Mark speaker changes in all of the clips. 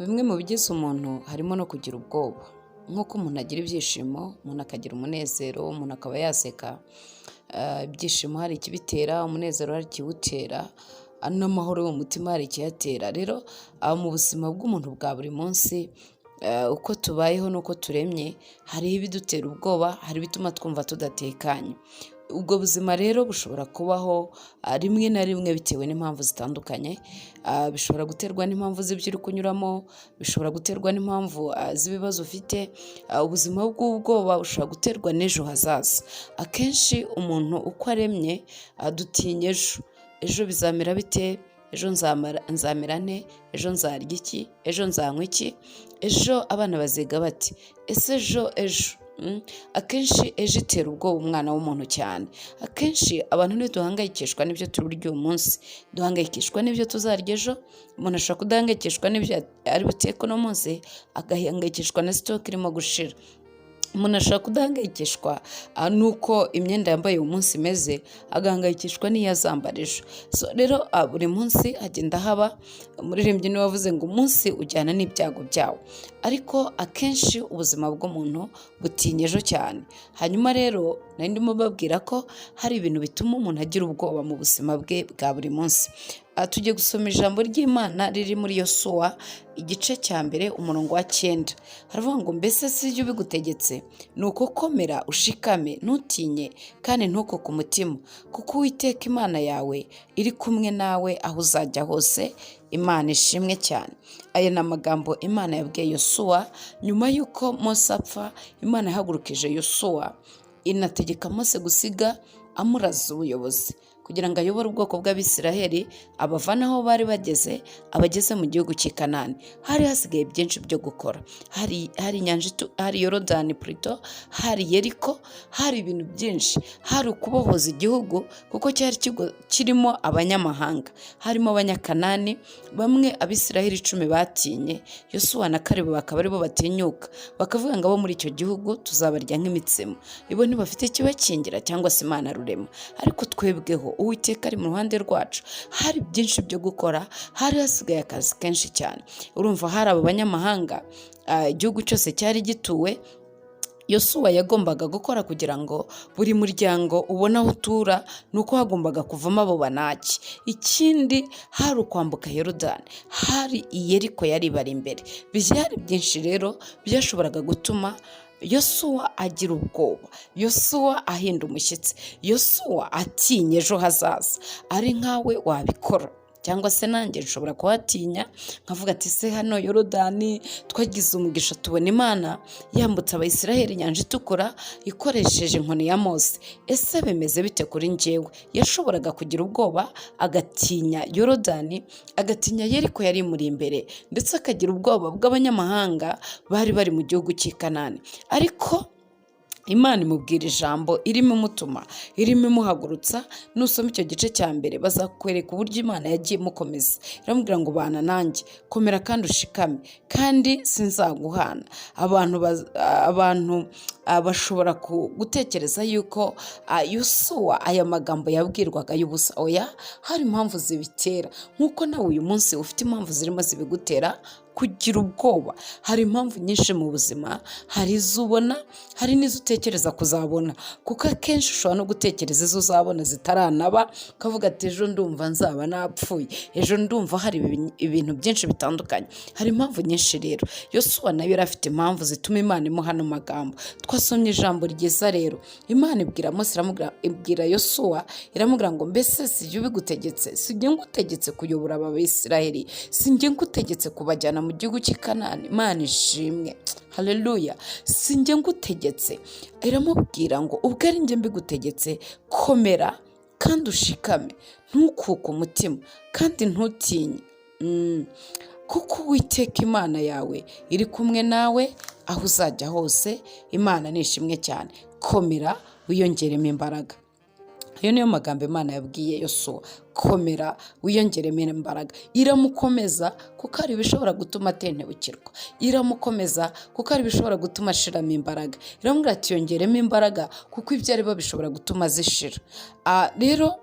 Speaker 1: Bimwe mu bigize umuntu harimo no kugira ubwoba. Nk'uko umuntu agira ibyishimo, umuntu akagira umunezero, umuntu akaba yaseka. Ibyishimo hari ikibitera, umunezero hari ikiwutera, n'amahoro yo mu mutima hari ikiyatera. Rero mu buzima bw'umuntu bwa buri munsi, uko tubayeho n'uko turemye, hariho ibidutera ubwoba, hari ibituma twumva tudatekanye. Ubwo buzima rero bushobora kubaho rimwe na rimwe bitewe n'impamvu zitandukanye. Bishobora guterwa n'impamvu z'ibyo uri kunyuramo, bishobora guterwa n'impamvu z'ibibazo ufite. Ubuzima bw'ubwoba bushobora guterwa n'ejo hazaza. Akenshi umuntu uko aremye dutinya ejo. Ejo bizamera bite? Ejo nzamera nte? Ejo nzarya iki? Ejo nzanywa iki? Ejo abana baziga bati? Ese ejo akenshi ejo itera ubwoba umwana w'umuntu cyane. Akenshi abantu ntiduhangayikishwa n'ibyo turi burya uyu munsi, duhangayikishwa n'ibyo tuzarya ejo. Umuntu ashobora kudahangayikishwa n'ibyo ari buteke uno munsi, agahangayikishwa na sitoke irimo gushira. Umuntu ashobora kudahangayikishwa nuko imyenda yambaye uyu munsi imeze, agahangayikishwa n'iyo azambara ejo. Rero buri munsi hagenda haba, umuririmbyi niwe wavuze ngo umunsi ujyana n'ibyago byawo. Ariko akenshi ubuzima bw'umuntu butinya ejo cyane. Hanyuma rero nari ndimo babwira ko hari ibintu bituma umuntu agira ubwoba mu buzima bwe bwa buri munsi. Tugiye gusoma ijambo ry'Imana riri muri Yosuwa igice cya mbere umurongo wa 9. Haravuga ngo mbese si ibyo bigutegetse, ni uko komera ushikame ntutinye kandi ntukuke umutima, kuko Uwiteka Imana yawe iri kumwe nawe aho uzajya hose. Imana ishimwe cyane. Aya ni amagambo Imana yabwiye Yosuwa nyuma y'uko Mose apfa. Imana yahagurukije Yosuwa inategeka Mose gusiga amuraza ubuyobozi kugira ngo ayobore ubwoko bw'Abisiraheli abavana aho bari bageze abageze mu gihugu cy'i Kanani. Hari hasigaye byinshi byo gukora. Hari inyanja, hari Yorodani Prito, hari Yeriko, hari ibintu byinshi. Hari ukubohoza igihugu kuko cyari kirimo abanyamahanga, harimo abanyakanani bamwe Abisiraheli 10 batinye. Yosuwa na Kalebu bakaba aribo batinyuka, bakavuga ngo abo muri icyo gihugu tuzabarya nk'imitsima. Ibo ntibafite kibakingira cyangwa se Imana rurema. Ariko twebweho Uwiteka ari mu ruhande rwacu. Hari byinshi byo gukora, hari hasigaye akazi kenshi cyane. Urumva hari abo banyamahanga, igihugu cyose cyari gituwe. Yosuwa yagombaga gukora kugira ngo buri muryango ubone aho utura, nuko hagombaga kuvamo abo banaki. Ikindi hari ukwambuka Yorodani, hari Yeriko yari bari imbere. Byari byinshi rero byashoboraga gutuma Yosuwa agira ubwoba, Yosuwa ahinda umushyitsi, Yosuwa atinya ejo hazaza. Ari nkawe wabikora cyangwa se nanjye nshobora kuhatinya nkavuga ati se hano Yorodani twagize umugisha tubona Imana yambutse Abisiraheli inyanja itukura ikoresheje inkoni ya Mose. Ese bimeze bite kuri njyewe? Yashoboraga kugira ubwoba, agatinya Yorodani, agatinya Yeriko yari muri imbere, ndetse akagira ubwoba bw'abanyamahanga bari bari mu gihugu cy'i Kanani. Ariko Imana imubwira ijambo irimo imutuma, irimo imuhagurutsa. Nusoma icyo gice cya mbere bazakwereka uburyo Imana yagiye imukomeza. Iramubwira ngo bana nanjye, komera kandi ushikame, kandi sinzaguhana. Abantu bashobora gutekereza yuko Yosuwa aya magambo yabwirwaga y'ubusa. Oya, hari impamvu zibitera. Nk'uko nawe uyu munsi ufite impamvu zirimo zibigutera kugira ubwoba. Hari impamvu nyinshi mu buzima, hari izo ubona, hari n'izo utekereza kuzabona. Kuko akenshi ushobora no gutekereza izo uzabona zitaranaba, ukavuga ati ejo ndumva nzaba napfuye, ejo ndumva hari ibintu byinshi bitandukanye. Hari impamvu nyinshi rero. Yosuwa nayo yari afite impamvu zituma Imana imuhana amagambo. Twasomye ijambo ryiza rero. Imana ibwira Mose, ibwira Yosuwa, iramubwira ngo mbese si ibyo bigutegetse, si njye ngutegetse kuyobora Abisiraheli, si njye ngutegetse kubajyana mu gihugu cy'i Kanani. Imana ishimwe, haleluya. Si njye ngutegetse. Iramubwira ngo ubwo ari njye mbigutegetse, komera kandi ushikame, ntukuke umutima kandi ntutinye, kuko Uwiteka Imana yawe iri kumwe nawe aho uzajya hose. Imana nishimwe cyane. Komera wiyongeremo imbaraga. Ayo niyo magambo Imana yabwiye Yosuwa, komera wiyongeremo imbaraga. Iramukomeza kuko hari ibishobora gutuma atentebukirwa, iramukomeza kuko hari ibishobora gutuma ashiramo imbaraga. Iramubwira ati yongeremo imbaraga kuko ibyo ari bo bishobora gutuma zishira. Rero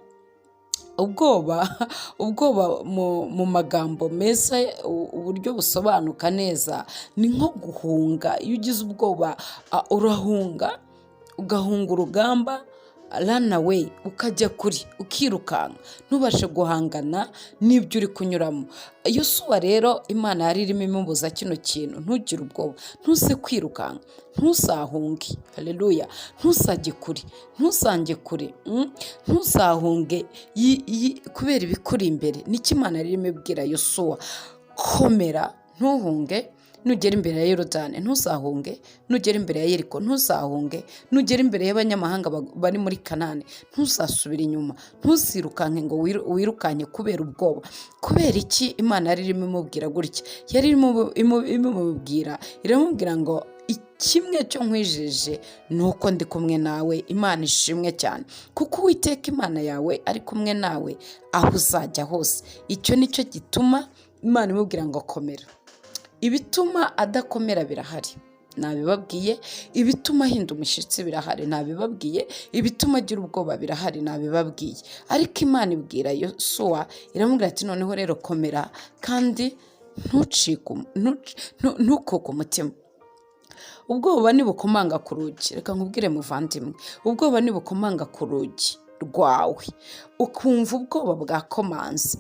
Speaker 1: ubwoba mu magambo meza, uburyo busobanuka neza, ni nko guhunga. Iyo ugize ubwoba urahunga, ugahunga urugamba, run away, ukajya kuri, ukirukanka, ntubashe guhangana n'ibyo uri kunyuramo. Yosuwa rero Imana yari irimo imubuza kino kintu, ntugire ubwoba, ntuse kwirukanka, ntusahunge, haleluya, ntusajye kure, ntusange kure, ntusahunge kubera ibikuri imbere. Nicyo Imana yari irimo ibwira Yosuwa, komera, ntuhunge. Nugera imbere ya Yorodani ntusahunge, nugera imbere ya Yeriko ntusahunge, nugera imbere y'abanyamahanga bari muri Kanani ntusasubire inyuma, ntusirukanke ngo wirukanye kubera ubwoba. Kubera iki Imana yari irimo imubwira gutya? Yari irimo imubwira, iramubwira ngo kimwe cyo nkwijeje ni uko ndi kumwe nawe. Imana ishimwe cyane, kuko Uwiteka Imana yawe ari kumwe nawe aho uzajya hose. Icyo nicyo gituma Imana imubwira ngo komera. Ibituma adakomera birahari, nabibabwiye. Ibituma ahinda umushyitsi birahari, nabibabwiye. Ibituma agira ubwoba birahari, nabibabwiye. Ariko Imana ibwira Yosuwa, iramubwira ati noneho rero komera, kandi ntukuke umutima. Ubwoba nibukomanga ku rugi, reka nkubwire muvandimwe, ubwoba nibukomanga ku rugi rwawe, ukumva ubwoba bwakomanze,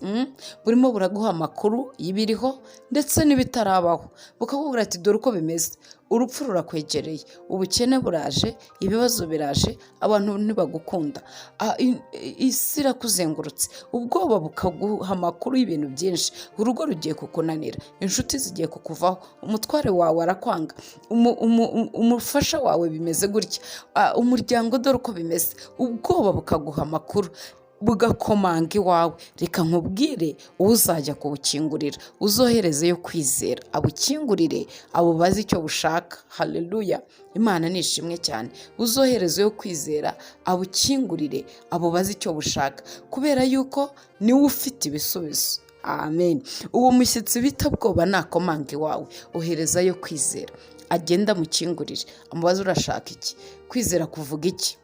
Speaker 1: burimo buraguha amakuru y'ibiriho ndetse n'ibitarabaho, bukakubwira ati dore uko bimeze, urupfu rurakwegereye, ubukene buraje, ibibazo biraje, abantu ntibagukunda, isi irakuzengurutse. Ubwoba bukaguha amakuru y'ibintu byinshi, urugo rugiye kukunanira, inshuti zigiye kukuvaho, umutware wawe arakwanga, umufasha wawe bimeze gutya, umuryango dore uko bimeze. Ubwoba bukaguha amakuru, bugakomanga iwawe. Reka nkubwire, uzajya kubukingurira, uzoherezeyo kwizera, abukingurire, abubaze icyo bushaka. Haleluya, Imana nishimwe cyane. Uzoherezeyo kwizera, abukingurire, abubaze icyo bushaka, kubera yuko niwe ufite ibisubizo. Amen. Uwo mushyitsi bita bwoba nakomanga iwawe, oherezayo kwizera, agenda mukingurire, amubaze urashaka iki. Kwizera kuvuga iki?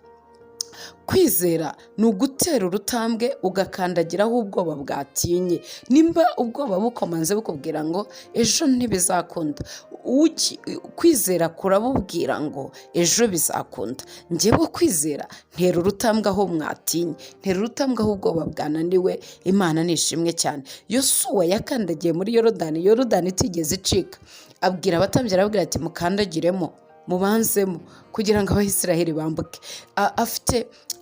Speaker 1: Kwizera ni ugutera urutambwe ugakandagiraho ubwoba bwatinye. Nimba ubwoba bukomanze bukubwira ngo ejo ntibizakunda, kwizera kurabubwira ngo ejo bizakunda. Njyewe kwizera ntera urutambwe aho mwatinye, ntera urutambwe aho ubwoba bwananiwe. Imana nishimwe cyane. Yosuwa yakandagiye muri Yorodani, Yorodani itigeze icika. Abwira abatambyi, arababwira ati mukandagiremo, mubanzemo, kugira ngo Abayisiraheli bambuke.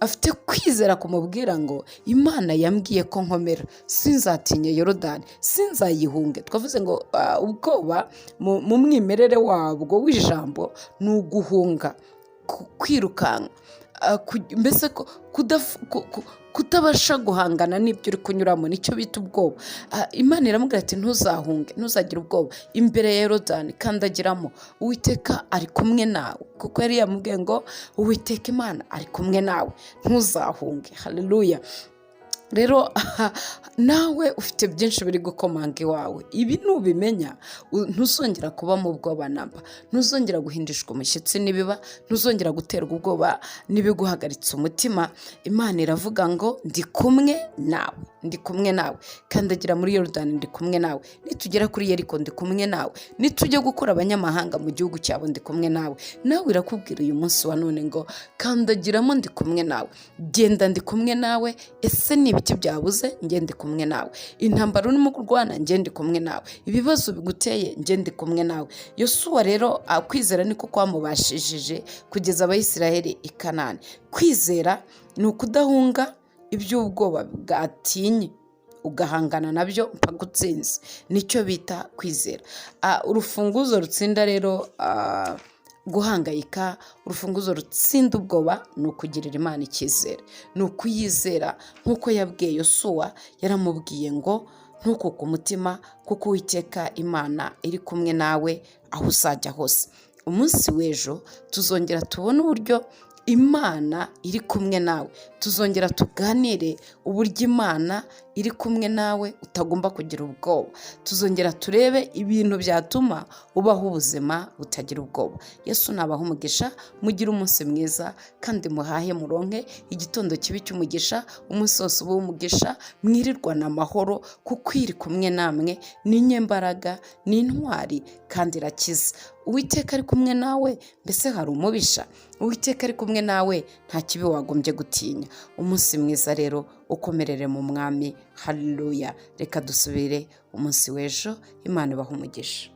Speaker 1: Afite kwizera kumubwira ngo Imana yambwiye ko nkomera, sinzatinye Yorodani, sinzayihunge. Twavuze ngo ubwoba mu mwimerere wabwo w'ijambo ni uguhunga, kwirukanka, mbese kutabasha guhangana n'ibyo uri kunyuramo, nicyo bita ubwoba. Imana iramubwira ati ntuzahunge, ntuzagire ubwoba imbere ya Yorodani, kandagiramo, Uwiteka ari kumwe nawe. Kuko yari yamubwiye ngo Uwiteka Imana ari kumwe nawe, ntuzahunge. Haleluya. Rero nawe ufite byinshi biri gukomanga iwawe. Ibi nubimenya, ntuzongera kuba mu bwoba namba, ntuzongera guhindishwa umushyitsi nibiba, ntuzongera guterwa ubwoba n'ibiguhagaritse umutima. Imana iravuga ngo ndi kumwe nawe, ndi kumwe nawe. Kandagira muri Yorodani, ndi kumwe nawe. Nitugera kuri Yeriko, ndi kumwe nawe. Nitujya gukura abanyamahanga mu gihugu cyabo, ndi kumwe nawe. Nawe irakubwira uyu munsi wa none ngo kandagiramo, ndi kumwe nawe. Genda, ndi kumwe nawe. Ese ni ibiki byabuze? Njye ndi kumwe nawe. Intambara urimo kurwana, njye ndi kumwe nawe. Ibibazo biguteye, njye ndi kumwe nawe. Yosuwa rero kwizera niko kwamubashishije kugeza Abayisiraheli i Kanani. Kwizera ni ukudahunga iby'ubwoba bwatinye, ugahangana nabyo mpaka utsinze. Nicyo bita kwizera. Urufunguzo rutsinda rero guhangayika, urufunguzo rutsinda ubwoba ni ukugirira Imana icyizere, ni ukuyizera. Nk'uko yabwiye Yosuwa, yaramubwiye ngo ntukuke umutima, kuko Uwiteka Imana iri kumwe nawe aho uzajya hose. Umunsi w'ejo tuzongera tubone uburyo Imana iri kumwe nawe. Tuzongera tuganire uburyo Imana iri kumwe nawe utagomba kugira ubwoba. Tuzongera turebe ibintu byatuma ubaho ubuzima butagira ubwoba. Yesu nabaha umugisha, mugire umunsi mwiza kandi muhahe muronke igitondo kibi cy'umugisha, umunsi wose uba umugisha, mwirirwana amahoro kuko iri kumwe namwe, ni inyembaraga, ni intwari kandi irakiza. Uwiteka ari kumwe nawe, mbese hari umubisha? Uwiteka ari kumwe nawe, nta kibi wagombye gutinya. Umunsi mwiza rero, ukomerere mu mwami. Haleluya. Reka dusubire umunsi w'ejo. Imana ibahe umugisha.